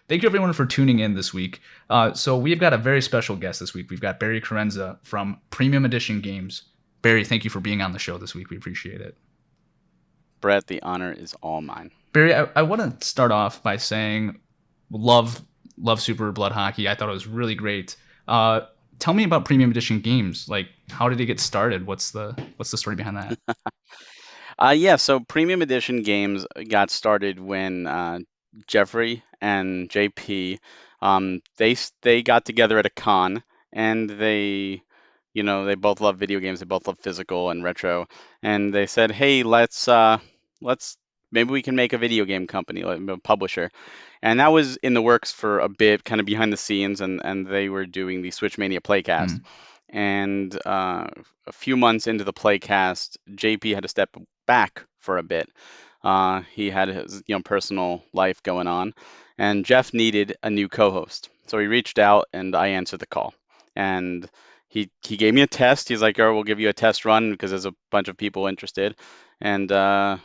Thank you everyone for tuning in this week. So we've got a very special guest this week. We've got Barry Carenza from Premium Edition Games. Barry, thank you for being on the show this week. We appreciate it. Brett, the honor is all mine. Barry, I want to start off by saying, love Super Blood Hockey. I thought it was really great. Tell me about Premium Edition Games. Like, how did it get started? What's the story behind that? So Premium Edition games got started when Jeffrey and JP they got together at a con, and they both love video games. They both love physical and retro, and they said, "Hey, let's maybe we can make a video game company, like a publisher." And that was in the works for a bit, kind of behind the scenes, and they were doing the Switch Mania Playcast. Mm. And a few months into the playcast, JP had to step back for a bit. He had his personal life going on, and Jeff needed a new co-host. So he reached out, and I answered the call. And he gave me a test. He's like, "Oh, we'll give you a test run because there's a bunch of people interested." And the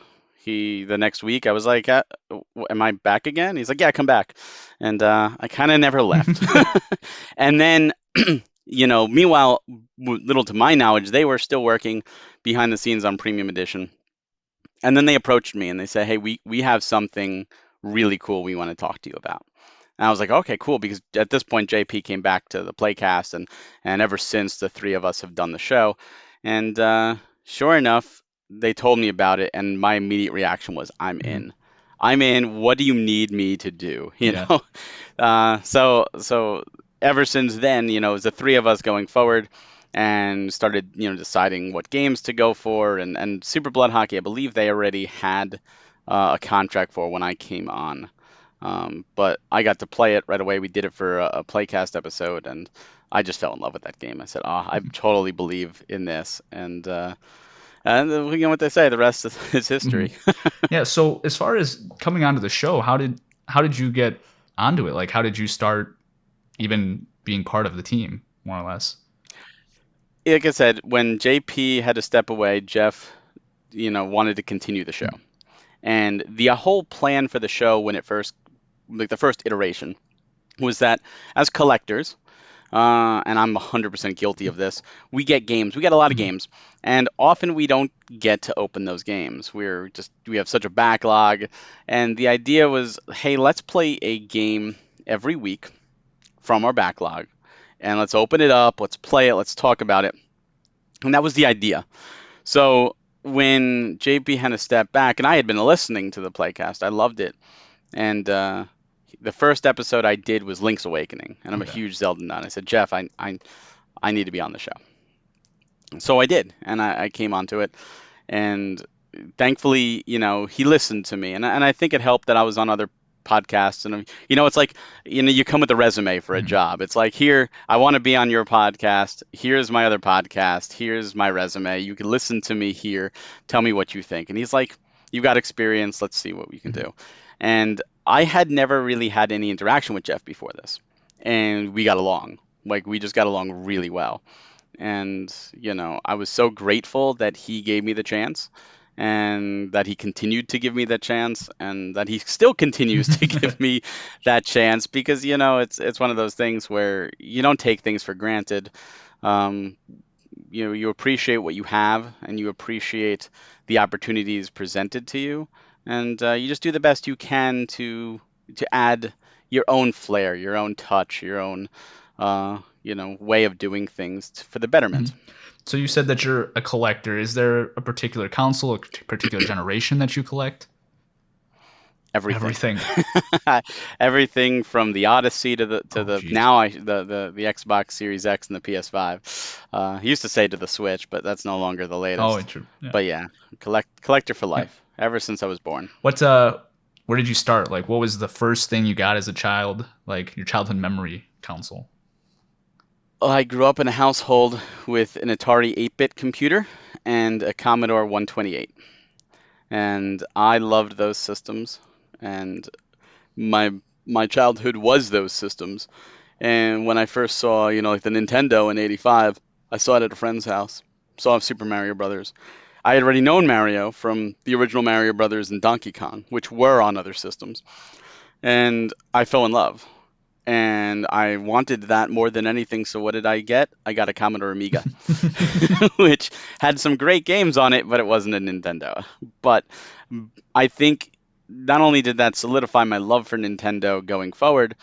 next week, I was like, "Am I back again?" He's like, "Yeah, come back." And I kind of never left. And then meanwhile, little to my knowledge, they were still working behind the scenes on Premium Edition. And then they approached me and they said, "Hey, we have something really cool we want to talk to you about." And I was like, "Okay, cool," because at this point JP came back to the Playcast, and ever since the three of us have done the show. And sure enough, they told me about it, and my immediate reaction was, "I'm Mhm. in. I'm in. What do you need me to do?" Yeah. So ever since then, it was the three of us going forward and started, deciding what games to go for. And Super Blood Hockey, I believe they already had a contract for when I came on. But I got to play it right away. We did it for a playcast episode, and I just fell in love with that game. I said, "Oh, I totally believe in this." And what they say, the rest is Mhm. history. Yeah. So as far as coming onto the show, how did you get onto it? Like, how did you start even being part of the team, more or less? Like I said, when JP had to step away, Jeff, wanted to continue the show. And the whole plan for the show when it first, like the first iteration, was that as collectors, and I'm 100% guilty of this, we get games. We get a lot of Mhm. games, and often we don't get to open those games. We have such a backlog, and the idea was, hey, let's play a game every week from our backlog, and let's open it up, let's play it, let's talk about it. And that was the idea. So when JP had to step back, and I had been listening to the playcast, I loved it. And the first episode I did was Link's Awakening, and I'm a Okay. huge Zelda nut. I said, "Jeff, I need to be on the show." So I did, and I came onto it, and thankfully, he listened to me, and I think it helped that I was on other podcasts, and it's like, you come with a resume for a Mhm. job. It's like, here, I want to be on your podcast. Here's my other podcast. Here's my resume. You can listen to me here. Tell me what you think. And he's like, "You've got experience. Let's see what we can Mhm. do." And I had never really had any interaction with Jeff before this, and we got along. Like, we just got along really well. And, I was so grateful that he gave me the chance, and that he continued to give me that chance, and that he still continues to give me that chance, because, it's one of those things where you don't take things for granted. Um, you appreciate what you have, and you appreciate the opportunities presented to you, and you just do the best you can to add your own flair, your own touch, your own way of doing things for the betterment. Mhm. So you said that you're a collector. Is there a particular console, a particular generation that you collect? Everything. Everything. Everything from the Odyssey to Oh, the jeez. now I the Xbox Series X and the PS5. He used to say to the Switch, but that's no longer the Oh, latest. true. Yeah. But yeah, collector for Yeah. life ever since I was born. What where did you start? Like, what was the first thing you got as a child? Like your childhood memory console? I grew up in a household with an Atari 8-bit computer and a Commodore 128, and I loved those systems. And my my childhood was those systems. And when I first saw, like the Nintendo in '85, I saw it at a friend's house. Saw Super Mario Brothers. I had already known Mario from the original Mario Brothers and Donkey Kong, which were on other systems. and I fell in love. And I wanted that more than anything. So what did I get? I got a Commodore Amiga, which had some great games on it, but it wasn't a Nintendo. But I think not only did that solidify my love for Nintendo going forward,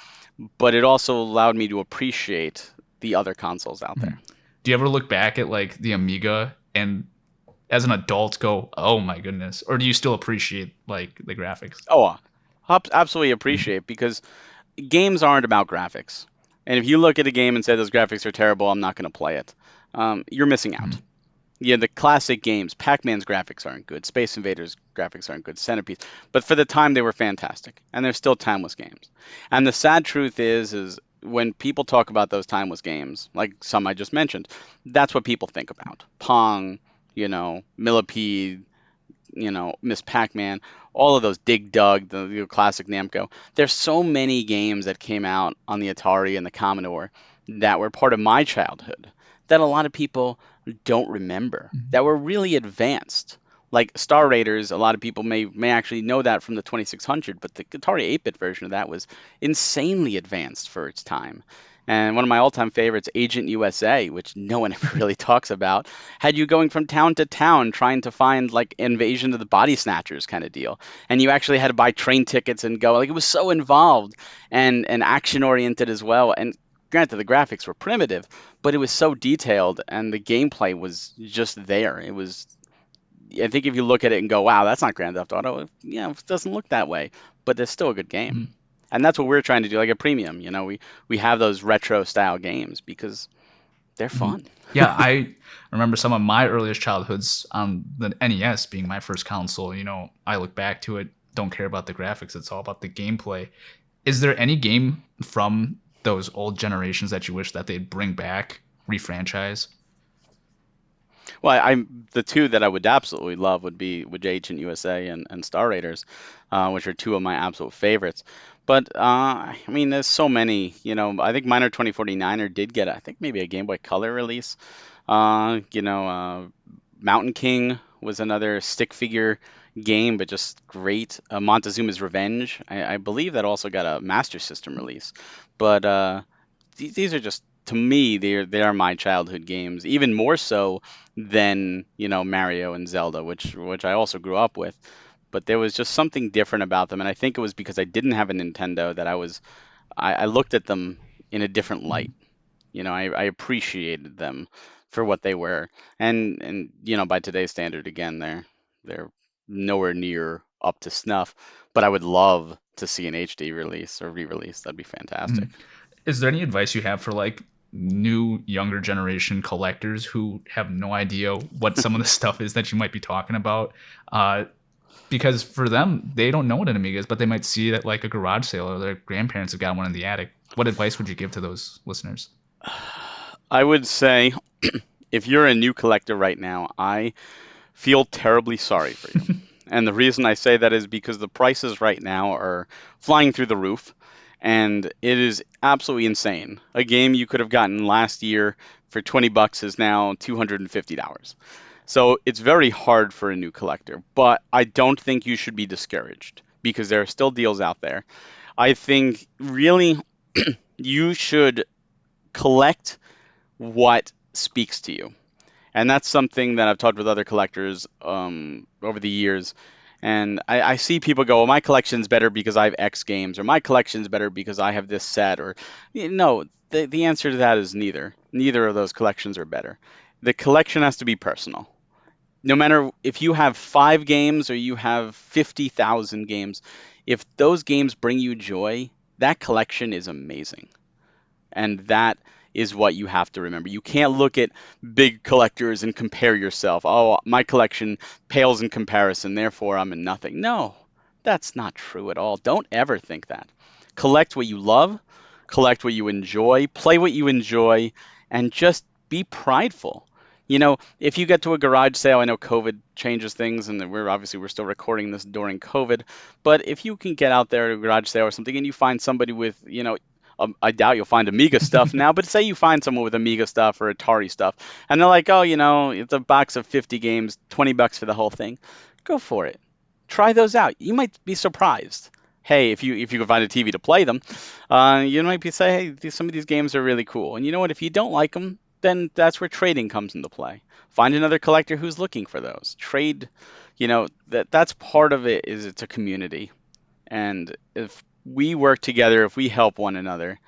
but it also allowed me to appreciate the other consoles out there. Do you ever look back at like the Amiga and as an adult go, "Oh my goodness," or do you still appreciate like the graphics? Oh, absolutely appreciate, because games aren't about graphics. And if you look at a game and say those graphics are terrible, I'm not going to play it. You're missing out. Yeah, the classic games, Pac-Man's graphics aren't good, Space Invaders graphics aren't good, Centipede, but for the time they were fantastic, and they're still timeless games. And the sad truth is when people talk about those timeless games, like some I just mentioned, that's what people think about. Pong, Millipede, Miss Pac-Man, all of those Dig Dug, the classic Namco. There's so many games that came out on the Atari and the Commodore that were part of my childhood that a lot of people don't remember, that were really advanced. Like Star Raiders, a lot of people may actually know that from the 2600, but the Atari 8-bit version of that was insanely advanced for its time. And one of my all-time favorites, Agent USA, which no one ever really talks about, had you going from town to town trying to find like Invasion of the Body Snatchers kind of deal. And you actually had to buy train tickets and go. Like, it was so involved and action oriented as well. And granted, the graphics were primitive, but it was so detailed and the gameplay was just there. It was, I think if you look at it and go, wow, that's not Grand Theft Auto, it doesn't look that way, but it's still a good game. And that's what we're trying to do, like a premium. We have those retro style games because they're fun. Yeah, I remember some of my earliest childhoods on the NES being my first console. I look back to it, don't care about the graphics, it's all about the gameplay. Is there any game from those old generations that you wish that they'd bring back, refranchise? Well, the two that I would absolutely love would Agent USA and Star Raiders, which are two of my absolute favorites. But I mean, there's so many. I think Miner 2049er did get, I think, maybe a Game Boy Color release. Mountain King was another stick figure game, but just great. Montezuma's Revenge, I believe that also got a Master System release. But these are just, to me, they are my childhood games, even more so than Mario and Zelda, which I also grew up with. But there was just something different about them, and I think it was because I didn't have a Nintendo that I looked at them in a different light. I appreciated them for what they were, and by today's standard, again, they're nowhere near up to snuff. But I would love to see an HD release or re-release. That'd be fantastic. Is there any advice you have for like new younger generation collectors who have no idea what some of the stuff is that you might be talking about? Because for them, they don't know what an Amiga is, but they might see it at like a garage sale or their grandparents have got one in the attic. What advice would you give to those listeners? I would say, if you're a new collector right now, I feel terribly sorry for you. And the reason I say that is because the prices right now are flying through the roof, and it is absolutely insane. A game you could have gotten last year for $20 is now $250. So it's very hard for a new collector, but I don't think you should be discouraged because there are still deals out there. I think really you should collect what speaks to you. And that's something that I've talked with other collectors over the years. And I see people go, well, my collection's better because I have X games, or my collection's better because I have this set, or no, the answer to that is neither. Neither of those collections are better. The collection has to be personal. No matter if you have 5 games or you have 50,000 games, if those games bring you joy, that collection is amazing. And that is what you have to remember. You can't look at big collectors and compare yourself. Oh, my collection pales in comparison, therefore I'm in nothing. No, that's not true at all. Don't ever think that. Collect what you love, collect what you enjoy, play what you enjoy, and just be prideful. If you get to a garage sale, I know COVID changes things, and we're still recording this during COVID, but if you can get out there at a garage sale or something and you find somebody with, I doubt you'll find Amiga stuff now, but say you find someone with Amiga stuff or Atari stuff, and they're like, oh, it's a box of 50 games, $20 for the whole thing. Go for it. Try those out. You might be surprised. hey, if you can find a TV to play them, you might be say, hey, some of these games are really cool. And you know what? If you don't like them, then that's where trading comes into play. Find another collector who's looking for those. Trade, that's part of it. Is it's a community, and if we work together, if we help one another,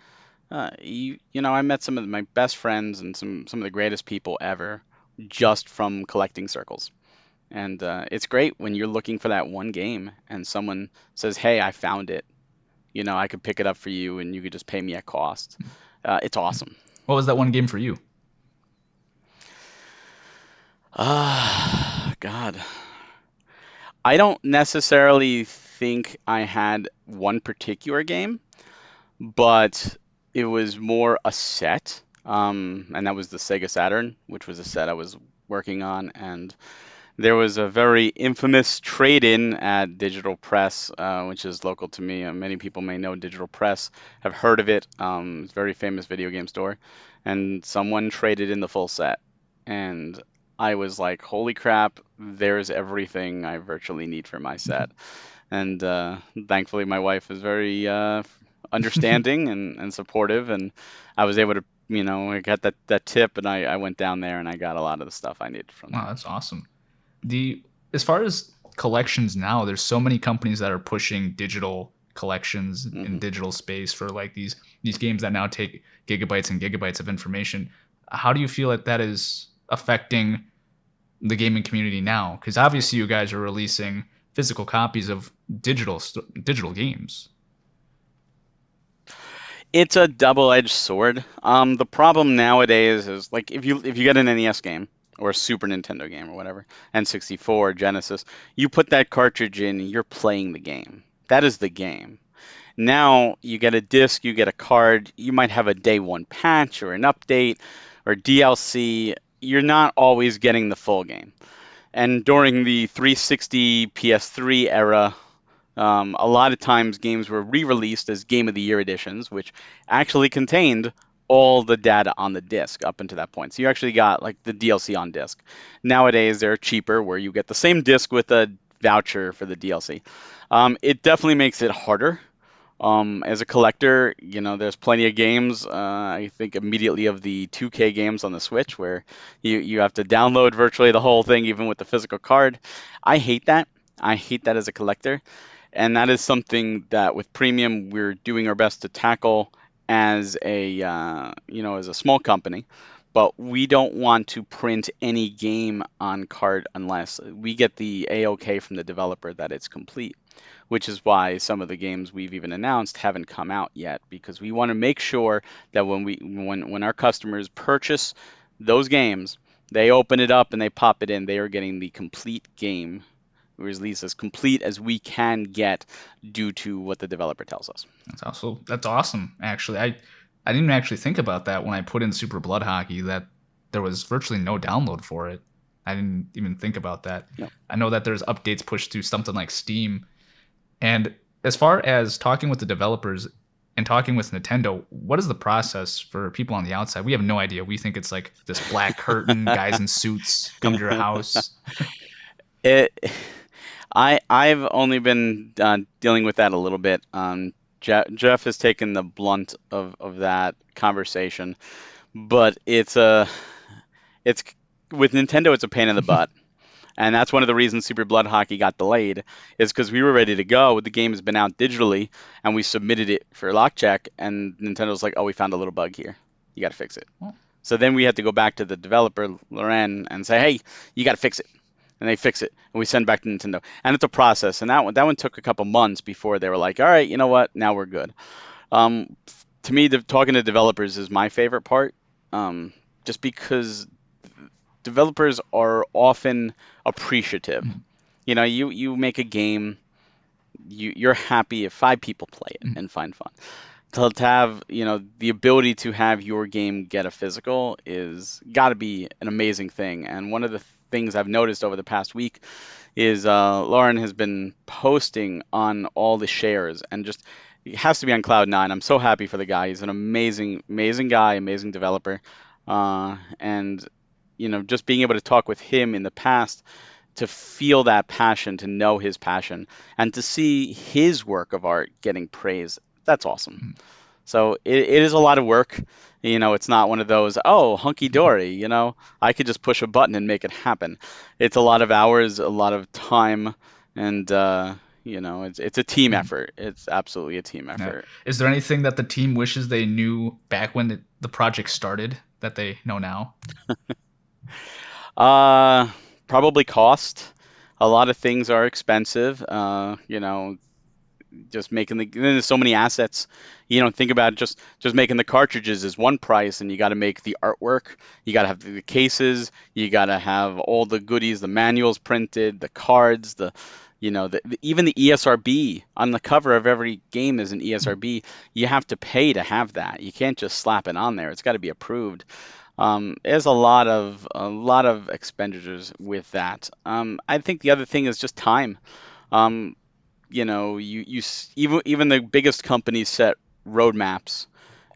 I met some of my best friends and some of the greatest people ever just from collecting circles. And it's great when you're looking for that one game and someone says, "Hey, I found it. I could pick it up for you, and you could just pay me at cost." It's awesome. What was that one game for you? Ah, God. I don't necessarily think I had one particular game, but it was more a set. And that was the Sega Saturn, which was a set I was working on. And there was a very infamous trade-in at Digital Press, which is local to me. Many people may know Digital Press, have heard of it. It's a very famous video game store. And someone traded in the full set. And I was like, holy crap, there's everything I virtually need for my set. And thankfully, my wife is very understanding and supportive. And I was able to, I got that tip, and I went down there and I got a lot of the stuff I needed from Wow, there. that's awesome. The As far as collections now, there's so many companies that are pushing digital collections in Hmm. digital space for like these games that now take gigabytes and gigabytes of information. How do you feel that that is affecting the gaming community now? Because obviously you guys are releasing physical copies of digital games. It's a double-edged sword. The problem nowadays is like if you get an NES game or a Super Nintendo game or whatever, N64, Genesis, you put that cartridge in, you're playing the game. That is the game. Now you get a disc, you get a card, you might have a day one patch or an update or DLC. You're not always getting the full game. And during the 360 PS3 era, a lot of times games were re-released as Game of the Year editions, which actually contained all the data on the disc up until that point. So you actually got like the DLC on disc. Nowadays they're cheaper, where you get the same disc with a voucher for the DLC. It definitely makes it harder. As a collector, there's plenty of games. I think immediately of the 2K games on the Switch, where you have to download virtually the whole thing, even with the physical card. I hate that. I hate that as a collector. And that is something that with premium we're doing our best to tackle as a small company. But we don't want to print any game on card unless we get the A-OK from the developer that it's complete, which is why some of the games we've even announced haven't come out yet, because we want to make sure that when our customers purchase those games, they open it up and they pop it in, they are getting the complete game, or at least as complete as we can get due to what the developer tells us. That's awesome. Actually, I didn't actually think about that when I put in Super Blood Hockey that there was virtually no download for it. I didn't even think about that. Yep. I know that there's updates pushed to something like Steam. And as far as talking with the developers and talking with Nintendo, what is the process for people on the outside? We have no idea. We think it's like this black curtain, guys in suits come to your house. It, I've only been dealing with that a little bit. Jeff has taken the blunt of that conversation, but it's with Nintendo, it's a pain in the butt. And that's one of the reasons Super Blood Hockey got delayed, is because we were ready to go. The game has been out digitally, and we submitted it for lock check, and Nintendo's like, "Oh, we found a little bug here. You got to fix it." Well, So then we had to go back to the developer, Loren, and say, "Hey, you got to fix it." And they fix it, and we send back to Nintendo. And it's a process, and that one took a couple months before they were like, "All right, you know what? Now we're good." Um, to me, talking to developers is my favorite part, just because developers are often appreciative. You make a game, you're happy if 5 people play it and find fun. To have, the ability to have your game get a physical is got to be an amazing thing. And one of the things I've noticed over the past week is Lauren has been posting on all the shares, and just he has to be on cloud nine. I'm so happy for the guy. He's an amazing, amazing guy, amazing developer, and just being able to talk with him in the past to feel that passion, to know his passion, and to see his work of art getting praised, that's awesome. So it is a lot of work. It's not one of those, oh, hunky dory, I could just push a button and make it happen. It's a lot of hours, a lot of time, and it's a team Mhm. effort. It's absolutely a team Yeah. effort. Is there anything that the team wishes they knew back when the project started that they know now? Uh, Probably cost. A lot of things are expensive. Just making there's so many assets. Think about just making the cartridges is one price, and you got to make the artwork, you got to have the cases, you got to have all the goodies, the manuals printed, the cards, even the ESRB on the cover of every game is an ESRB. You have to pay to have that. You can't just slap it on there. It's got to be approved. There's a lot of expenditures with that. I think the other thing is just time. Um, even the biggest companies set roadmaps,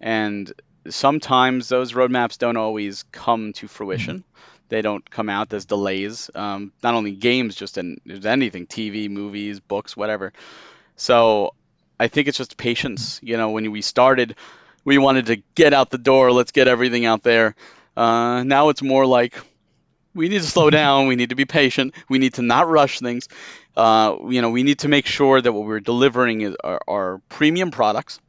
and sometimes those roadmaps don't always come to Mhm. fruition. They don't come out. There's delays. Not only games, just in there's anything, TV, movies, books, whatever. So I think it's just patience. When we started, we wanted to get out the door. Let's get everything out there. Now it's more like we need to slow down. We need to be patient. We need to not rush things. We need to make sure that what we're delivering are premium products,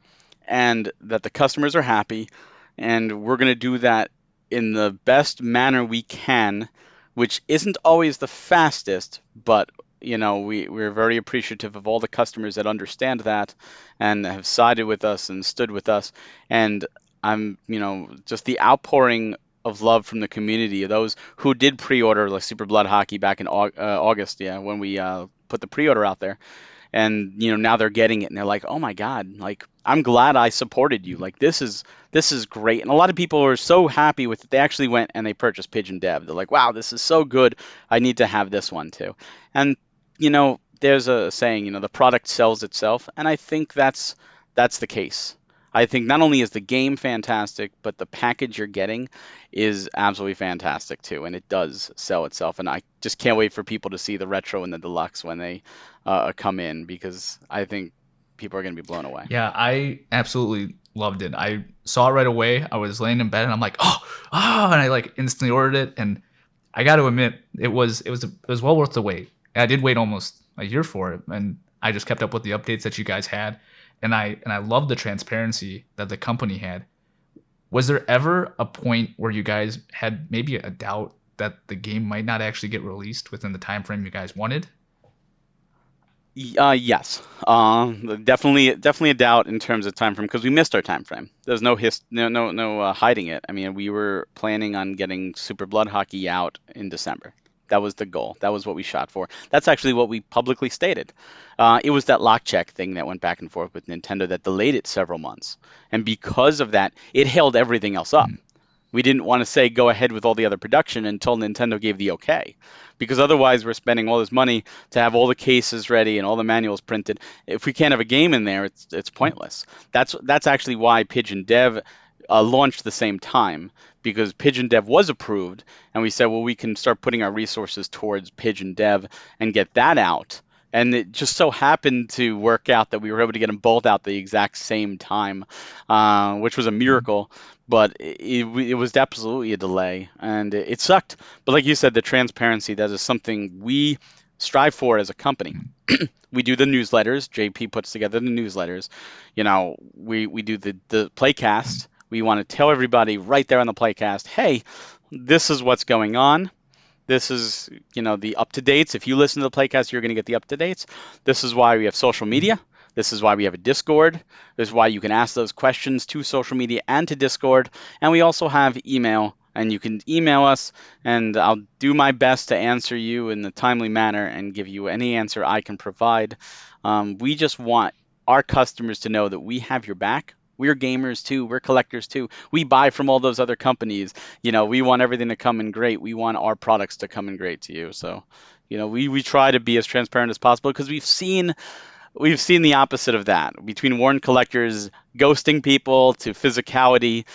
and that the customers are happy. And we're going to do that in the best manner we can, which isn't always the fastest, but we're very appreciative of all the customers that understand that and have sided with us and stood with us. And just the outpouring of love from the community, of those who did pre-order like Super Blood Hockey back in August, yeah, when we put the pre-order out there, and now they're getting it, and they're like, oh my god, like, I'm glad I supported you, like, this is great. And a lot of people are so happy with it, they actually went and they purchased Pigeon Dev. They're like, wow, this is so good, I need to have this one too. And there's a saying, the product sells itself, and I think that's the case. I think not only is the game fantastic, but the package you're getting is absolutely fantastic too, and it does sell itself. And I just can't wait for people to see the retro and the deluxe when they come in, because I think people are going to be blown away. Yeah, I absolutely loved it. I saw it right away. I was laying in bed and I'm like, and I like instantly ordered it. And I got to admit, it was well worth the wait. I did wait almost a year for it, and I just kept up with the updates that you guys had, and I loved the transparency that the company had. Was there ever a point where you guys had maybe a doubt that the game might not actually get released within the time frame you guys wanted? Yes. Definitely a doubt in terms of time frame, because we missed our time frame. There's no hiding it. I mean, we were planning on getting Super Blood Hockey out in December. That was the goal. That was what we shot for. That's actually what we publicly stated. It was that lock check thing that went back and forth with Nintendo that delayed it several months, and because of that, it held everything else up. Mm. We didn't want to say go ahead with all the other production until Nintendo gave the okay, because otherwise we're spending all this money to have all the cases ready and all the manuals printed. If we can't have a game in there, it's pointless. That's actually why Pigeon Dev launched the same time, because Pigeon Dev was approved, and we said, well, we can start putting our resources towards Pigeon Dev and get that out. And it just so happened to work out that we were able to get them both out the exact same time, which was a miracle. But it was absolutely a delay, and it sucked. But like you said, the transparency, that is something we strive for as a company. We do the newsletters. JP puts together the newsletters. We do the playcast. We want to tell everybody right there on the playcast, hey, this is what's going on. This is, the up to dates. If you listen to the playcast, you're going to get the up to dates. This is why we have social media. This is why we have a Discord. This is why you can ask those questions to social media and to Discord. And we also have email, and you can email us, and I'll do my best to answer you in a timely manner and give you any answer I can provide. We just want our customers to know that we have your back. We're gamers too. We're collectors too. We buy from all those other companies. We want everything to come in great. We want our products to come in great to you. So, we try to be as transparent as possible, because we've seen the opposite of that between Warren collectors ghosting people to physicality,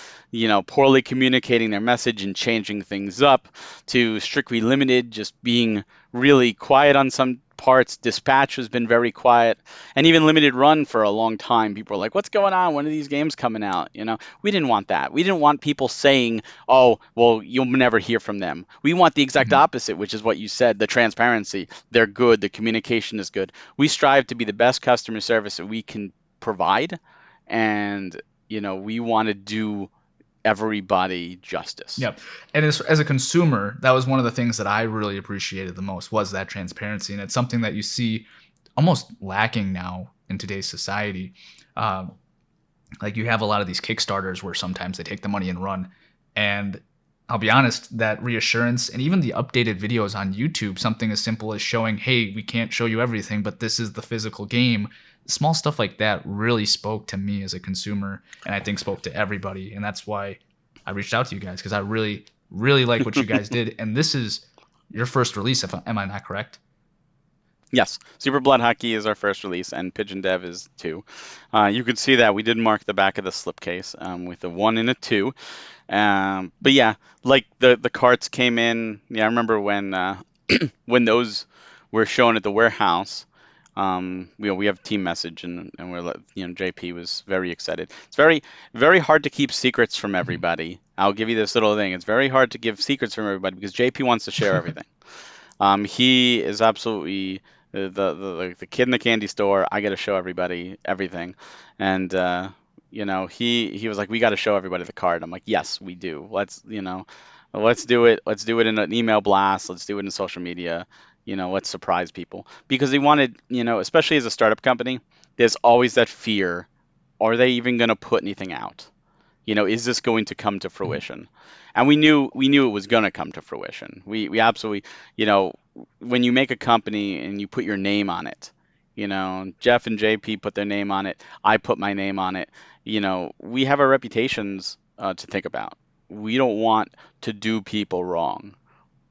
poorly communicating their message and changing things up, to strictly limited, just being really quiet on some parts. Dispatch has been very quiet, and even limited run for a long time. People are like, "What's going on? When are these games coming out?" We didn't want that. We didn't want people saying, "Oh, well, you'll never hear from them." We want the exact Mhm. opposite, which is what you said: the transparency. They're good. The communication is good. We strive to be the best customer service that we can provide, and we want to do everybody justice. Yep. And as a consumer, that was one of the things that I really appreciated the most was that transparency. And it's something that you see almost lacking now in today's society. Um, like you have a lot of these Kickstarters where sometimes they take the money and run. And I'll be honest, that reassurance and even the updated videos on YouTube, something as simple as showing, hey, we can't show you everything, but this is the physical game. Small stuff like that really spoke to me as a consumer, and I think spoke to everybody. And that's why I reached out to you guys because I really, really like what you guys did. And this is your first release, am I not correct? Yes, Super Blood Hockey is our first release, and Pigeon Dev is two. You can see that we did mark the back of the slipcase with a 1 and a 2. But yeah, like the carts came in. Yeah, I remember when when those were shown at the warehouse. We have team message, and JP was very excited. It's very very hard to keep secrets from Mhm. everybody. I'll give you this little thing. It's very hard to give secrets from everybody because JP wants to share everything. He is absolutely the kid in the candy store. I got to show everybody everything, and he was like, we got to show everybody the card. I'm like, yes, we do. Let's do it. Let's do it in an email blast. Let's do it in social media. Let's surprise people because he wanted, especially as a startup company, there's always that fear. Are they even going to put anything out? Is this going to come to fruition? And we knew it was going to come to fruition. We absolutely, when you make a company and you put your name on it, Jeff and JP put their name on it. I put my name on it. We have our reputations to think about. We don't want to do people wrong.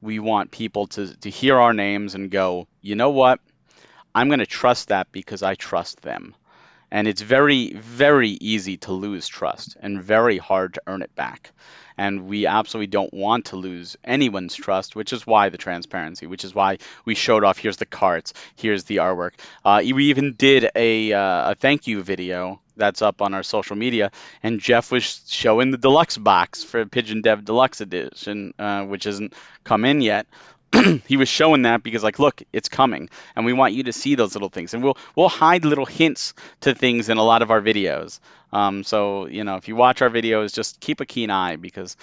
We want people to hear our names and go, you know what? I'm going to trust that because I trust them. And it's very, very easy to lose trust and very hard to earn it back. And we absolutely don't want to lose anyone's trust, which is why the transparency, which is why we showed off here's the cards, here's the artwork. We even did a thank you video that's up on our social media, and Jeff was showing the deluxe box for Pigeon Dev Deluxe Edition, which hasn't come in yet. He was showing that because like, look, it's coming, and we want you to see those little things, and we'll hide little hints to things in a lot of our videos. So if you watch our videos, just keep a keen eye because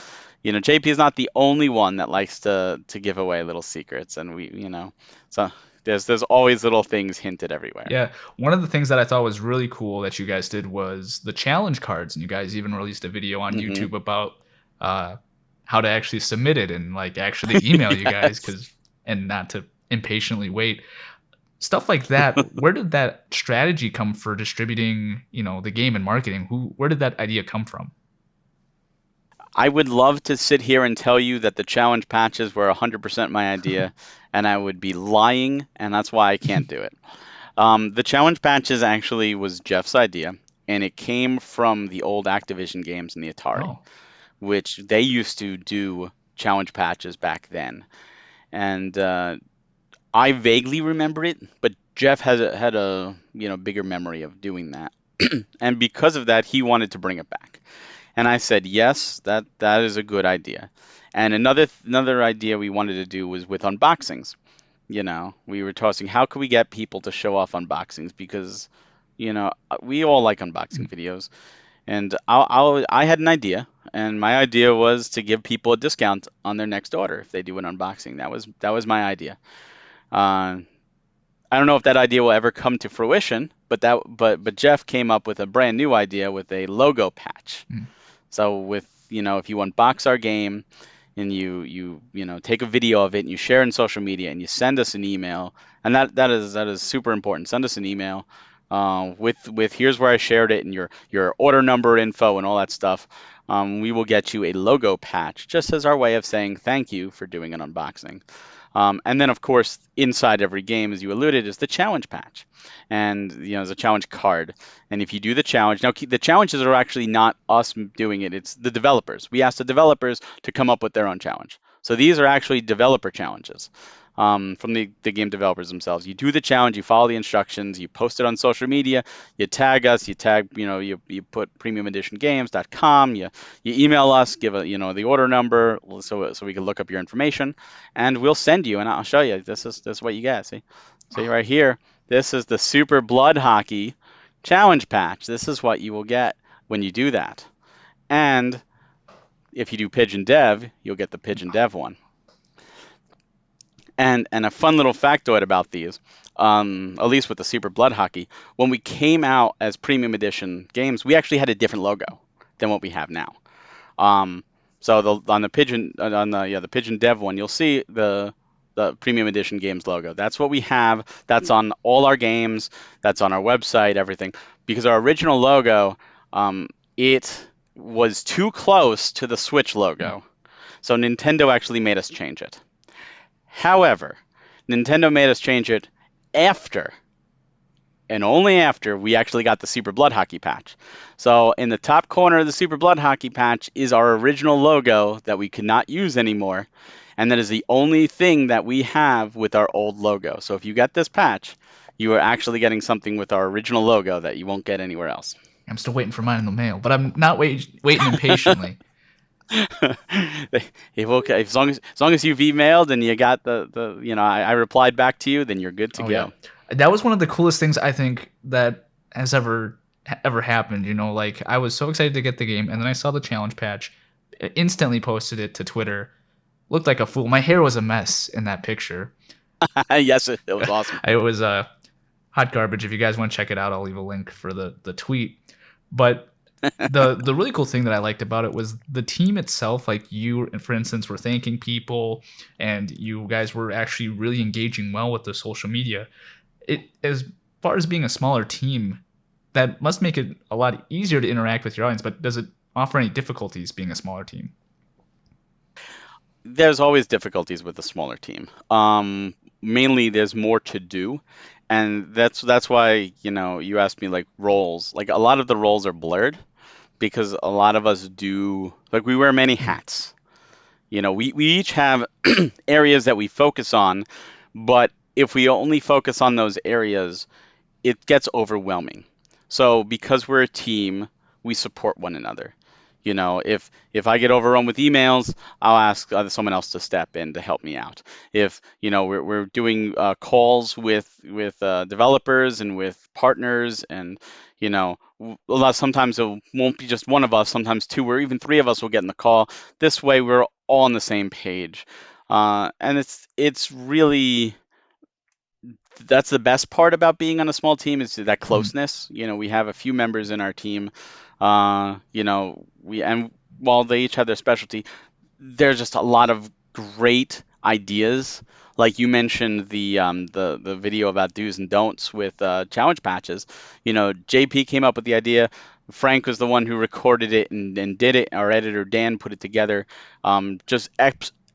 JP is not the only one that likes to give away little secrets, and so there's always little things hinted everywhere. Yeah, one of the things that I thought was really cool that you guys did was the challenge cards, and you guys even released a video on Hmm. YouTube about uh, how to actually submit it and like actually email you guys, Yes. because and not to impatiently wait. Stuff like that. Where did that strategy come for distributing, the game and marketing? Where did that idea come from? I would love to sit here and tell you that the challenge patches were 100% my idea, and I would be lying, and that's why I can't do it. The challenge patches actually was Jeff's idea, and it came from the old Activision games in the Atari, Oh, which they used to do challenge patches back then. And I vaguely remember it, but Jeff had a bigger memory of doing that, and because of that, he wanted to bring it back. And I said, yes, that is a good idea. And another idea we wanted to do was with unboxings. We were tossing how could we get people to show off unboxings because we all like unboxing videos. And I had an idea, and my idea was to give people a discount on their next order if they do an unboxing. That was my idea. Uh, I don't know if that idea will ever come to fruition, but Jeff came up with a brand new idea with a logo patch. mm, So if you unbox our game and you take a video of it and you share it in social media and you send us an email, and that is super important. Send us an email with here's where I shared it and your order number info and all that stuff. We will get you a logo patch just as our way of saying thank you for doing an unboxing. And then, of course, inside every game, as you alluded, is the challenge patch, and there's a challenge card. And if you do the challenge, now the challenges are actually not us doing it; it's the developers. We ask the developers to come up with their own challenge. So these are actually developer challenges from the game developers themselves. You do the challenge, you follow the instructions, you post it on social media, you tag us, you put premiumeditiongames.com, you email us, give the order number so we can look up your information, and we'll send you, and I'll show you. This is what you get. See right here. This is the Super Blood Hockey challenge patch. This is what you will get when you do that. And if you do Pigeon Dev, you'll get the Pigeon Dev one. And a fun little factoid about these, at least with the Super Blood Hockey, when we came out as premium edition games, we actually had a different logo than what we have now. Um, so on the Pigeon the Pigeon Dev one, you'll see the premium edition games logo. That's what we have. That's on all our games. That's on our website. Everything, because our original logo, it was too close to the Switch logo, so Nintendo actually made us change it. However, Nintendo made us change it after, and only after, we actually got the Super Blood Hockey patch. So in the top corner of the Super Blood Hockey patch is our original logo that we could not use anymore, and that is the only thing that we have with our old logo. So if you get this patch, you are actually getting something with our original logo that you won't get anywhere else. I'm still waiting for mine in the mail, but I'm not waiting impatiently. If okay, as long as you've emailed and you got I replied back to you, then you're good to Oh yeah, go. that was one of the coolest things I think that has ever happened. Like I was so excited to get the game, and then I saw the challenge patch, instantly posted it to Twitter. Looked like a fool. My hair was a mess in that picture. Yes, it was awesome. It was hot garbage. If you guys want to check it out, I'll leave a link for the tweet. But the really cool thing that I liked about it was the team itself. Like you, for instance, were thanking people, and you guys were actually really engaging well with the social media. It as far as being a smaller team, that must make it a lot easier to interact with your audience. But does it offer any difficulties being a smaller team? There's always difficulties with a smaller team. Mainly, there's more to do, and that's why you asked me like roles. Like a lot of the roles are blurred because a lot of us do like we wear many hats. We each have areas that we focus on, but if we only focus on those areas, it gets overwhelming. So because we're a team, we support one another. If I get overrun with emails, I'll ask someone else to step in to help me out. If we're doing calls with developers and with partners, and a lot sometimes it won't be just one of us. Sometimes two or even three of us will get in the call. This way, we're all on the same page, and it's really that's the best part about being on a small team is that Mhm. closeness. We have a few members in our team. We and while they each have their specialty, there's just a lot of great ideas. Like you mentioned the video about do's and don'ts with challenge patches. JP came up with the idea. Frank was the one who recorded it and did it. Our editor Dan put it together. Just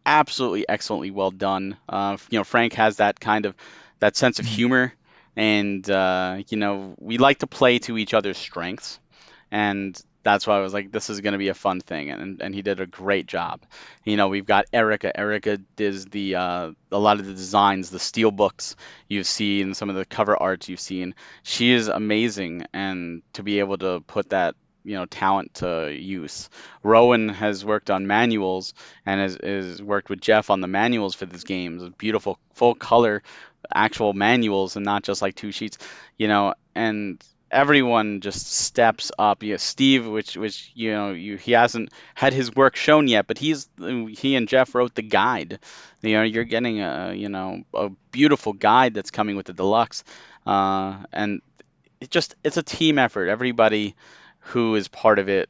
absolutely excellently well done. Frank has that sense of Mhm. humor, and we like to play to each other's strengths, and that's why I was like, this is going to be a fun thing, and he did a great job. We've got Erica. Erica does a lot of the designs, the steel books you've seen, some of the cover arts you've seen. She is amazing, and to be able to put that talent to use. Rowan has worked on manuals and has worked with Jeff on the manuals for these games. Beautiful full color actual manuals and not just like two sheets, and everyone just steps up. Steve, which he hasn't had his work shown yet, but he and Jeff wrote the guide. You're getting a beautiful guide that's coming with the deluxe, and it's a team effort. Everybody who is part of it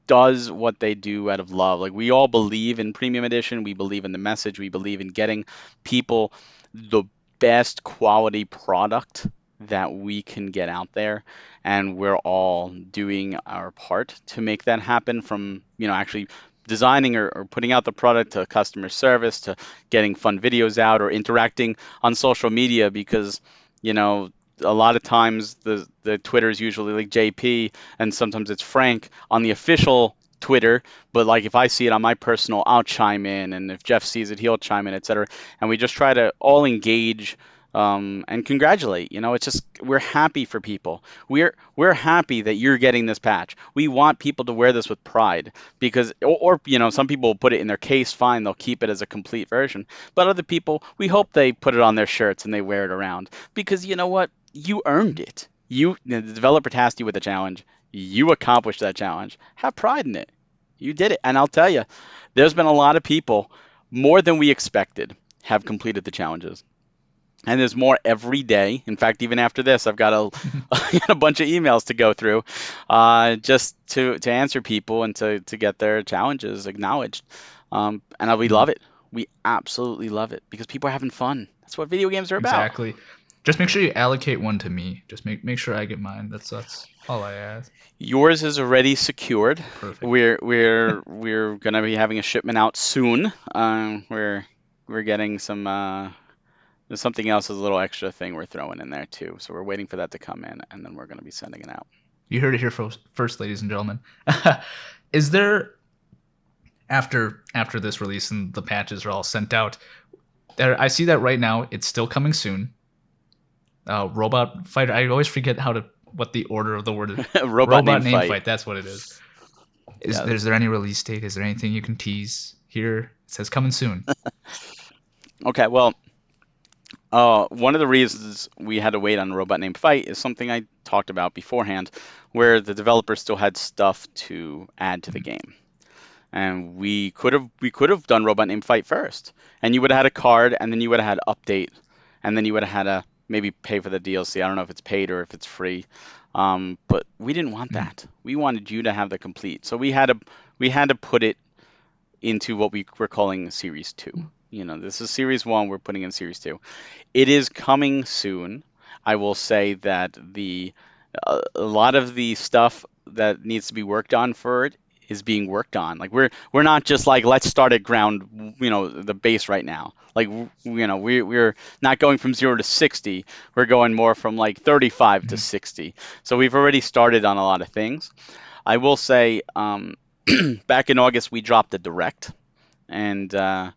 does what they do out of love. Like we all believe in premium edition, we believe in the message, we believe in getting people the best quality product that we can get out there, and we're all doing our part to make that happen, from actually designing or putting out the product to customer service to getting fun videos out or interacting on social media because, you know, a lot of times the Twitter is usually like JP and sometimes it's Frank on the official Twitter, but like if I see it on my personal, I'll chime in, and if Jeff sees it, he'll chime in, etc. And we just try to all engage and congratulate. You know, it's just we're happy for people. We're happy that you're getting this patch. We want people to wear this with pride because, or you know, some people will put it in their case, fine, they'll keep it as a complete version. But other people, we hope they put it on their shirts and they wear it around because you know what, you earned it. The developer tasked you with a challenge. You accomplished that challenge. Have pride in it. You did it, and I'll tell you, there's been a lot of people, more than we expected, have completed the challenges. And there's more every day. In fact, even after this, I've got a bunch of emails to go through, just to answer people and to get their challenges acknowledged. We love it. We absolutely love it because people are having fun. That's what video games are about. Exactly. Just make sure you allocate one to me. Just make sure I get mine. That's all I ask. Yours is already secured. Perfect. We're gonna be having a shipment out soon. We're getting some. There's something else, as a little extra thing we're throwing in there too. So we're waiting for that to come in, and then we're going to be sending it out. You heard it here first, ladies and gentlemen. Is there, after this release and the patches are all sent out, I see that right now it's still coming soon. Robot Fighter. I always forget what the order of the word is. Robot Name Fight. That's what it is. Is there any release date? Is there anything you can tease here? It says coming soon. Okay, well. One of the reasons we had to wait on Robot Named Fight is something I talked about beforehand, where the developer still had stuff to add to the game, and we could have done Robot Named Fight first, and you would have had a card, and then you would have had an update, and then you would have had to maybe pay for the DLC. I don't know if it's paid or if it's free, but we didn't want that. We wanted you to have the complete, so we had to put it into what we were calling Series 2. You know, this is Series 1, we're putting in Series 2. It is coming soon. I will say that a lot of the stuff that needs to be worked on for it is being worked on. Like we're not just like let's start at ground, you know, the base right now. Like you know, we're not going from 0 to 60. We're going more from like 35 to 60. So we've already started on a lot of things. I will say back in August we dropped a direct, and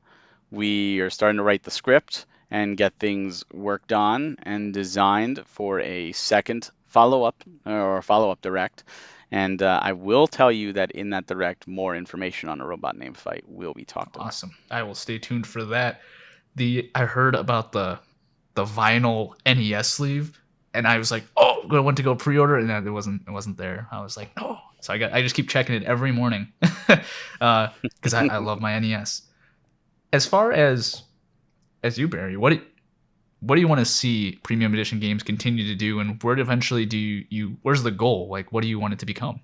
we are starting to write the script and get things worked on and designed for a second follow-up direct. And I will tell you that in that direct, more information on a Robot Named Fight will be talked about. Awesome. I will stay tuned for that. I heard about the vinyl NES sleeve, and I was like, oh, I went to go pre-order, and it wasn't there. I was like, oh. So I just keep checking it every morning because I love my NES. As far as you, Barry, what do you want to see premium edition games continue to do, and where eventually where's the goal? Like, what do you want it to become,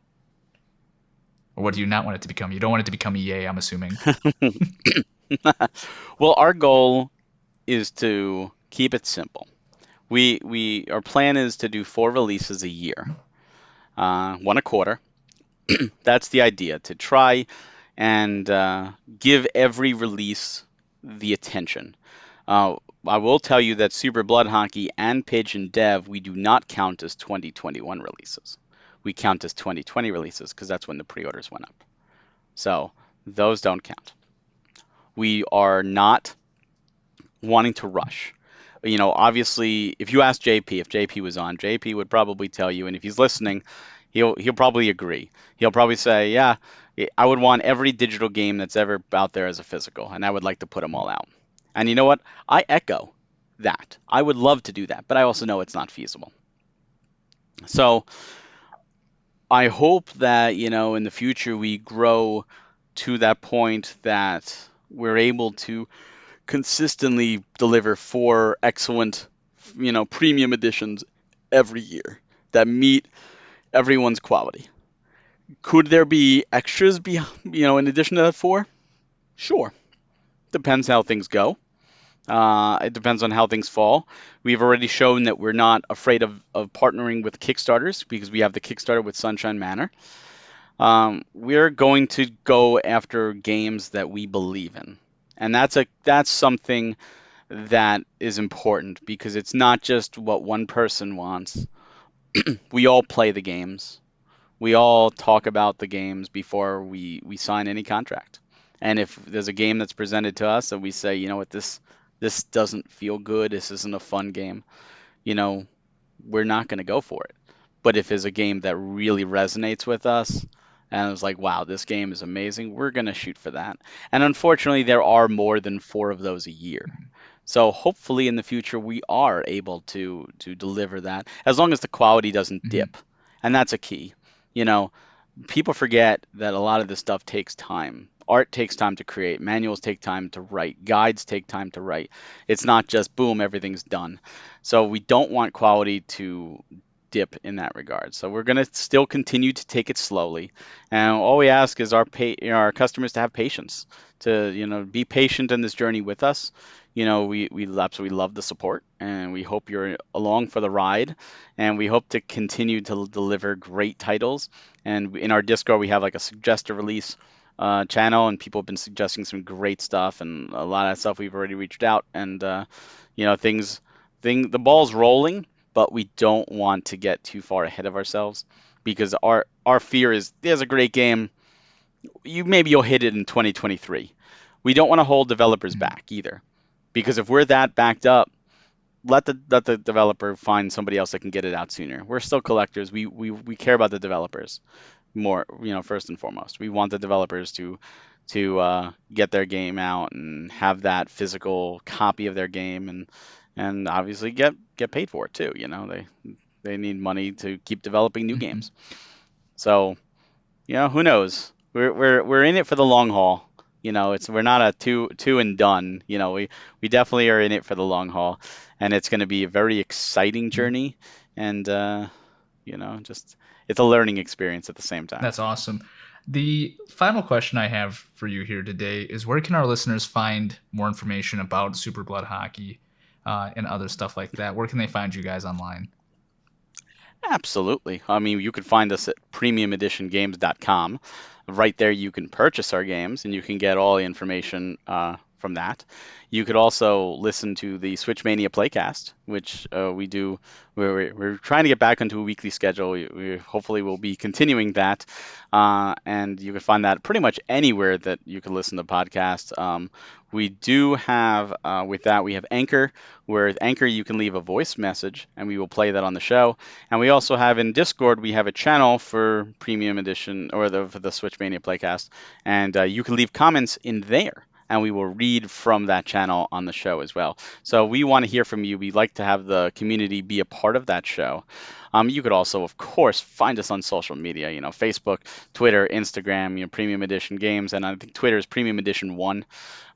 or what do you not want it to become? You don't want it to become EA, I'm assuming. Well, our goal is to keep it simple. Our plan is to do 4 releases a year, 1 a quarter. That's the idea, to try and give every release the attention. I will tell you that Super Blood Hockey and Pigeon Dev we do not count as 2021 releases. We count as 2020 releases because that's when the pre-orders went up. So those don't count. We are not wanting to rush. You know, obviously, if you ask JP, if JP was on, JP would probably tell you, and if he's listening, he'll probably agree. He'll probably say, yeah, I would want every digital game that's ever out there as a physical, and I would like to put them all out. And you know what? I echo that. I would love to do that, but I also know it's not feasible. So I hope that, you know, in the future we grow to that point that we're able to consistently deliver 4 excellent, you know, premium editions every year that meet everyone's quality. Could there be extras, in addition to that 4? Sure. Depends how things go. It depends on how things fall. We've already shown that we're not afraid of partnering with Kickstarters because we have the Kickstarter with Sunshine Manor. we're going to go after games that we believe in, and that's something that is important because it's not just what one person wants. We all play the games. We all talk about the games before we sign any contract. And if there's a game that's presented to us and we say, you know what, this doesn't feel good, this isn't a fun game, you know, we're not going to go for it. But if it's a game that really resonates with us and it's like, wow, this game is amazing, we're going to shoot for that. And unfortunately, there are more than 4 of those a year. So hopefully in the future we are able to deliver that as long as the quality doesn't Mhm. dip. And that's a key. You know, people forget that a lot of this stuff takes time. Art takes time to create, manuals take time to write, guides take time to write. It's not just boom, everything's done. So we don't want quality to dip in that regard. So we're going to still continue to take it slowly. And all we ask is our customers to have patience, to, be patient in this journey with us. We absolutely love the support, and we hope you're along for the ride, and we hope to continue to deliver great titles. And in our Discord, we have like a suggest a release channel, and people have been suggesting some great stuff, and a lot of stuff we've already reached out, and the ball's rolling, but we don't want to get too far ahead of ourselves because our fear is there's a great game, you'll hit it in 2023. We don't want to hold developers Mhm. back either, because if we're that backed up, let the developer find somebody else that can get it out sooner. We're still collectors. We care about the developers more, first and foremost. We want the developers to get their game out and have that physical copy of their game, and obviously get paid for it too. They need money to keep developing new Mhm. games. So, who knows? We're in it for the long haul. We're not a two and done. We definitely are in it for the long haul, and it's going to be a very exciting Mhm. journey, and just it's a learning experience at the same time. That's awesome. The final question I have for you here today is where can our listeners find more information about Super Blood Hockey and other stuff like that? Where can they find you guys online? Absolutely. I mean, you can find us at premiumeditiongames.com. Right there, you can purchase our games and you can get all the information from that. You could also listen to the Switchmania Playcast, which we do. We're trying to get back into a weekly schedule. We hopefully will be continuing that. And you can find that pretty much anywhere that you can listen to podcasts. We do have, with that, we have Anchor, where with Anchor you can leave a voice message and we will play that on the show. And we also have in Discord, we have a channel for Premium Edition or for the Switchmania Playcast, and you can leave comments in there, and we will read from that channel on the show as well. So we want to hear from you. We'd like to have the community be a part of that show. You could also, of course, find us on social media. Facebook, Twitter, Instagram. Premium Edition Games, and I think Twitter is Premium Edition One.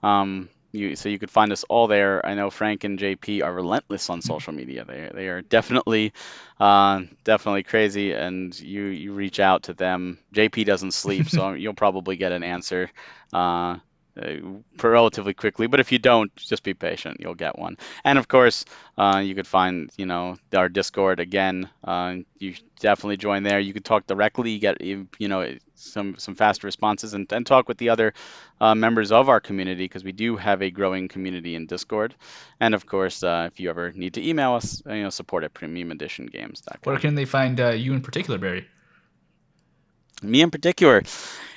So you could find us all there. I know Frank and JP are relentless on social media. They are definitely crazy, and you reach out to them. JP doesn't sleep, so you'll probably get an answer uh, relatively quickly. But if you don't, just be patient. You'll get one. And of course, you could find our Discord again. You should definitely join there. You could talk directly, get some fast responses, and talk with the other members of our community because we do have a growing community in Discord. And of course, if you ever need to email us, support at Where premiumeditiongames.com. can they find you in particular, Barry? Me in particular,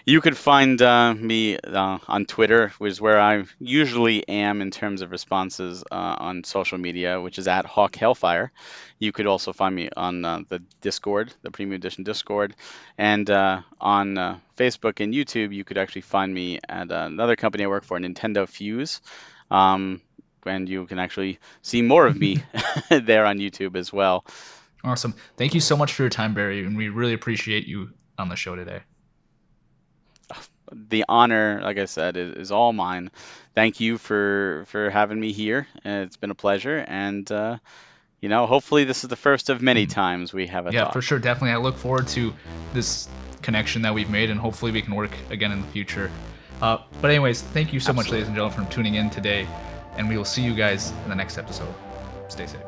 you could find me on Twitter, which is where I usually am in terms of responses on social media, which is at Hawk Hellfire. You could also find me on the Discord, the Premium Edition Discord, and on Facebook and YouTube. You could actually find me at another company I work for, Nintendo Fuse. And you can actually see more of me there on YouTube as well. Awesome. Thank you so much for your time, Barry, and we really appreciate you on the show today. The honor, like I said, is all mine. Thank you for having me here. It's been a pleasure, and hopefully this is the first of many Mhm. times we have a Yeah, for talk. sure. Definitely. I look forward to this connection that we've made, and hopefully we can work again in the future. But anyways, thank you so much, ladies Absolutely. and gentlemen, for tuning in today, and we will see you guys in the next episode. Stay safe.